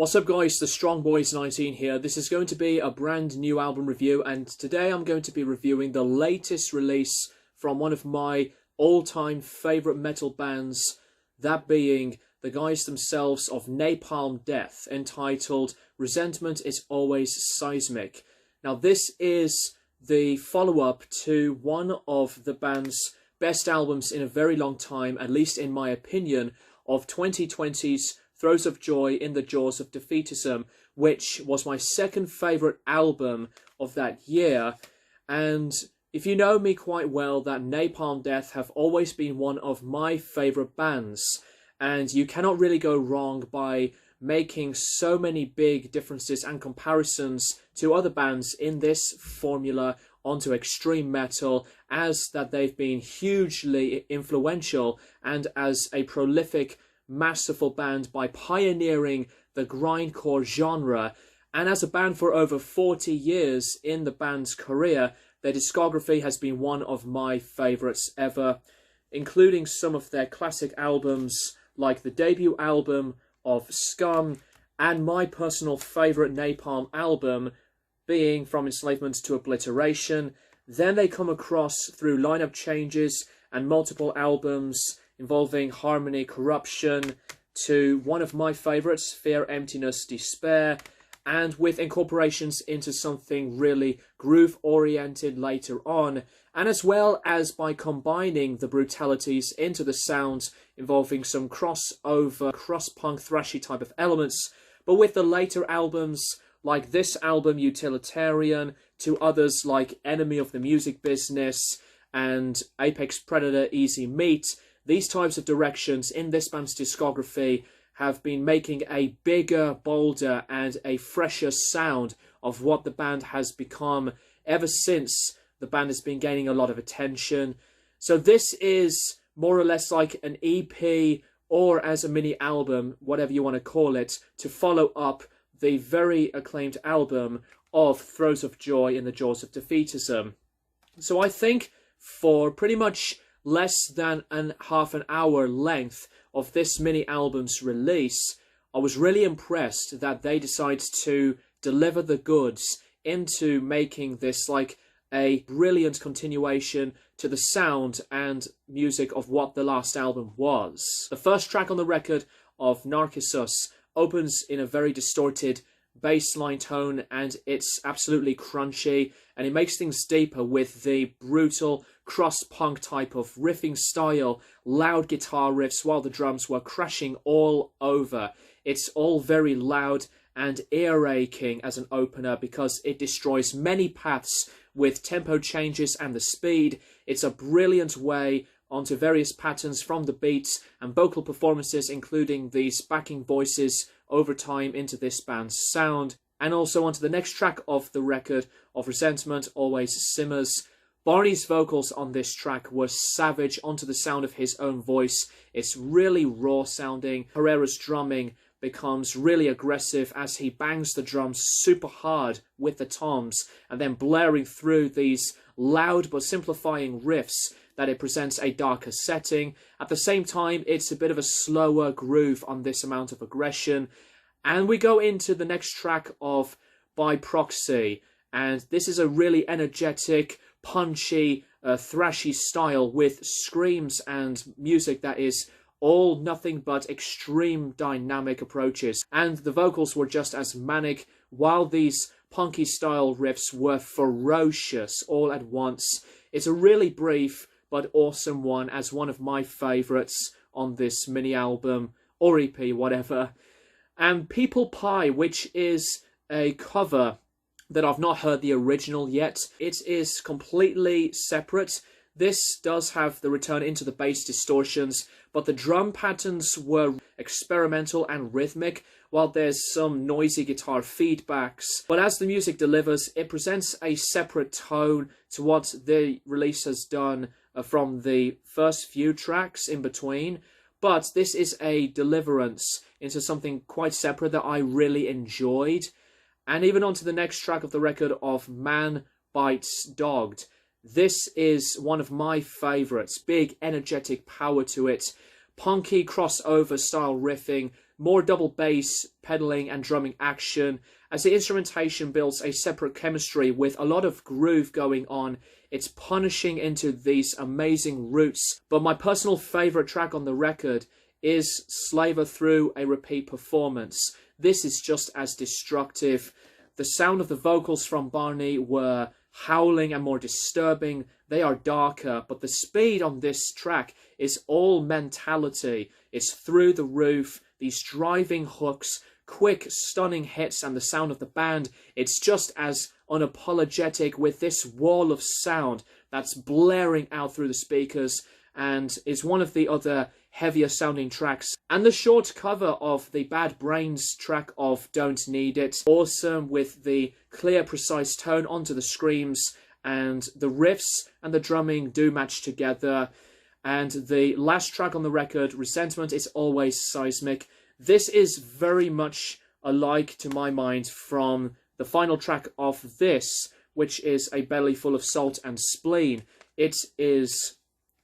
What's up guys, the Strong Boys 19 here. This is going to be a brand new album review, and today I'm going to be reviewing the latest release from one of my all-time favourite metal bands, that being the guys themselves of Napalm Death, entitled Resentment is Always Seismic. Now this is the follow-up to one of the band's best albums in a very long time, at least in my opinion, of 2020's Throes of Joy in the Jaws of Defeatism, which was my second favourite album of that year. And if you know me quite well, that Napalm Death have always been one of my favourite bands, and you cannot really go wrong by making so many big differences and comparisons to other bands in this formula onto extreme metal, as that they've been hugely influential and as a prolific, masterful band by pioneering the grindcore genre, and as a band for over 40 years in the band's career, their discography has been one of my favourites ever, including some of their classic albums like the debut album of Scum and my personal favourite Napalm album being From Enslavement to Obliteration. Then they come across through lineup changes and multiple albums involving Harmony, Corruption, to one of my favourites, Fear, Emptiness, Despair, and with incorporations into something really groove-oriented later on, and as well as by combining the brutalities into the sounds involving some crossover, cross-punk, thrashy type of elements, but with the later albums like this album, Utilitarian, to others like Enemy of the Music Business and Apex Predator, Easy Meat. These types of directions in this band's discography have been making a bigger, bolder, and a fresher sound of what the band has become ever since the band has been gaining a lot of attention. So this is more or less like an EP, or as a mini album, whatever you want to call it, to follow up the very acclaimed album of Throes of Joy in the Jaws of Defeatism. So I think for pretty much less than half an hour length of this mini album's release, I was really impressed that they decided to deliver the goods into making this like a brilliant continuation to the sound and music of what the last album was. The first track on the record of Narcissus opens in a very distorted bassline tone, and it's absolutely crunchy, and it makes things deeper with the brutal cross-punk type of riffing style, loud guitar riffs while the drums were crashing all over. It's all very loud and ear-aching as an opener because it destroys many paths with tempo changes and the speed. It's a brilliant way onto various patterns from the beats and vocal performances, including these backing voices over time into this band's sound. And also onto the next track of the record of Resentment Always Simmers. Barney's vocals on this track were savage onto the sound of his own voice. It's really raw sounding. Herrera's drumming becomes really aggressive as he bangs the drums super hard with the toms, and then blaring through these loud but simplifying riffs that it presents a darker setting. At the same time, it's a bit of a slower groove on this amount of aggression. And we go into the next track of By Proxy, and this is a really energetic, punchy, thrashy style with screams and music that is all nothing but extreme dynamic approaches. And the vocals were just as manic, while these punky style riffs were ferocious all at once. It's a really brief but awesome one, as one of my favourites on this mini album, or EP, whatever. And People Pie, which is a cover that I've not heard the original yet. It is completely separate. This does have the return into the bass distortions, but the drum patterns were experimental and rhythmic, while there's some noisy guitar feedbacks. But as the music delivers, it presents a separate tone to what the release has done from the first few tracks in between. But this is a deliverance into something quite separate that I really enjoyed. And even on to the next track of the record of Man Bites Dogged. This is one of my favourites. Big, energetic power to it. Punky crossover style riffing, more double bass, pedaling and drumming action, as the instrumentation builds a separate chemistry with a lot of groove going on. It's punishing into these amazing roots. But my personal favourite track on the record is Slaver Through a Repeat Performance. This is just as destructive. The sound of the vocals from Barney were howling and more disturbing. They are darker, but the speed on this track is all mentality. It's through the roof, these driving hooks, quick, stunning hits, and the sound of the band. It's just as unapologetic with this wall of sound that's blaring out through the speakers, and is one of the other heavier sounding tracks. And the short cover of the Bad Brains track of Don't Need It, awesome with the clear, precise tone onto the screams, and the riffs and the drumming do match together. And the last track on the record, Resentment, is always Seismic. This is very much alike, to my mind, from the final track of this, which is A Belly Full of Salt and Spleen. It is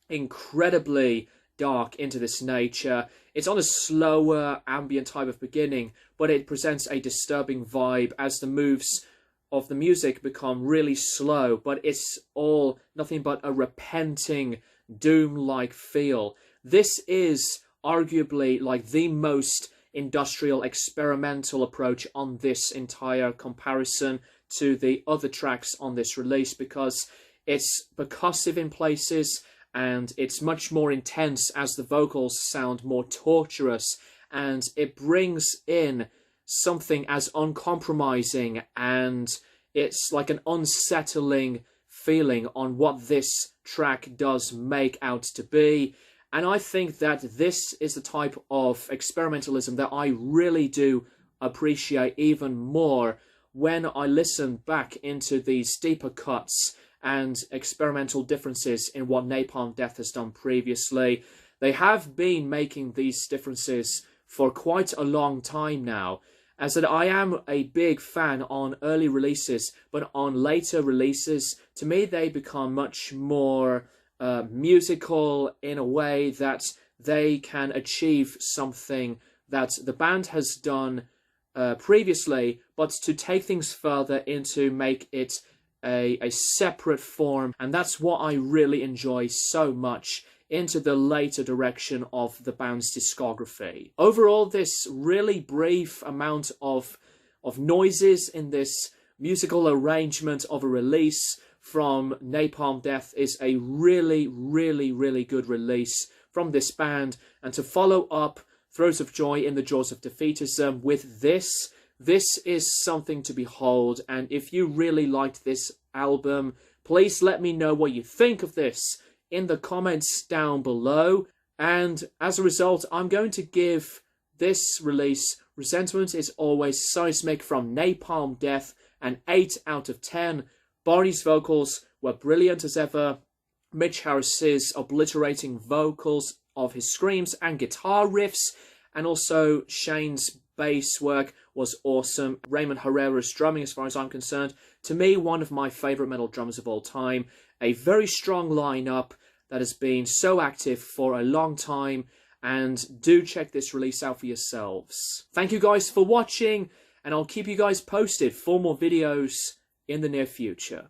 incredibly dark into this nature. It's on a slower, ambient type of beginning, but it presents a disturbing vibe as the moves of the music become really slow, but it's all nothing but a repenting, doom-like feel. This is arguably like the most industrial, experimental approach on this entire comparison to the other tracks on this release, because it's percussive in places and it's much more intense as the vocals sound more torturous, and it brings in something as uncompromising, and it's like an unsettling feeling on what this track does make out to be. And I think that this is the type of experimentalism that I really do appreciate even more when I listen back into these deeper cuts and experimental differences in what Napalm Death has done previously. They have been making these differences for quite a long time now, as that I am a big fan on early releases, but on later releases, to me they become much more musical in a way that they can achieve something that the band has done previously, but to take things further into make it a separate form. And that's what I really enjoy so much into the later direction of the band's discography. Overall, this really brief amount of noises in this musical arrangement of a release from Napalm Death is a really, really, really good release from this band. And to follow up Throes of Joy in the Jaws of Defeatism with this is something to behold. And if you really liked this album, please let me know what you think of this in the comments down below. And as a result, I'm going to give this release, Resentment is Always Seismic from Napalm Death, an 8 out of 10. Barney's vocals were brilliant as ever. Mitch Harris's obliterating vocals of his screams and guitar riffs, and also Shane's bass work was awesome. Raymond Herrera's drumming, as far as I'm concerned, to me, one of my favourite metal drummers of all time. A very strong lineup that has been so active for a long time, and do check this release out for yourselves. Thank you guys for watching, and I'll keep you guys posted for more videos in the near future.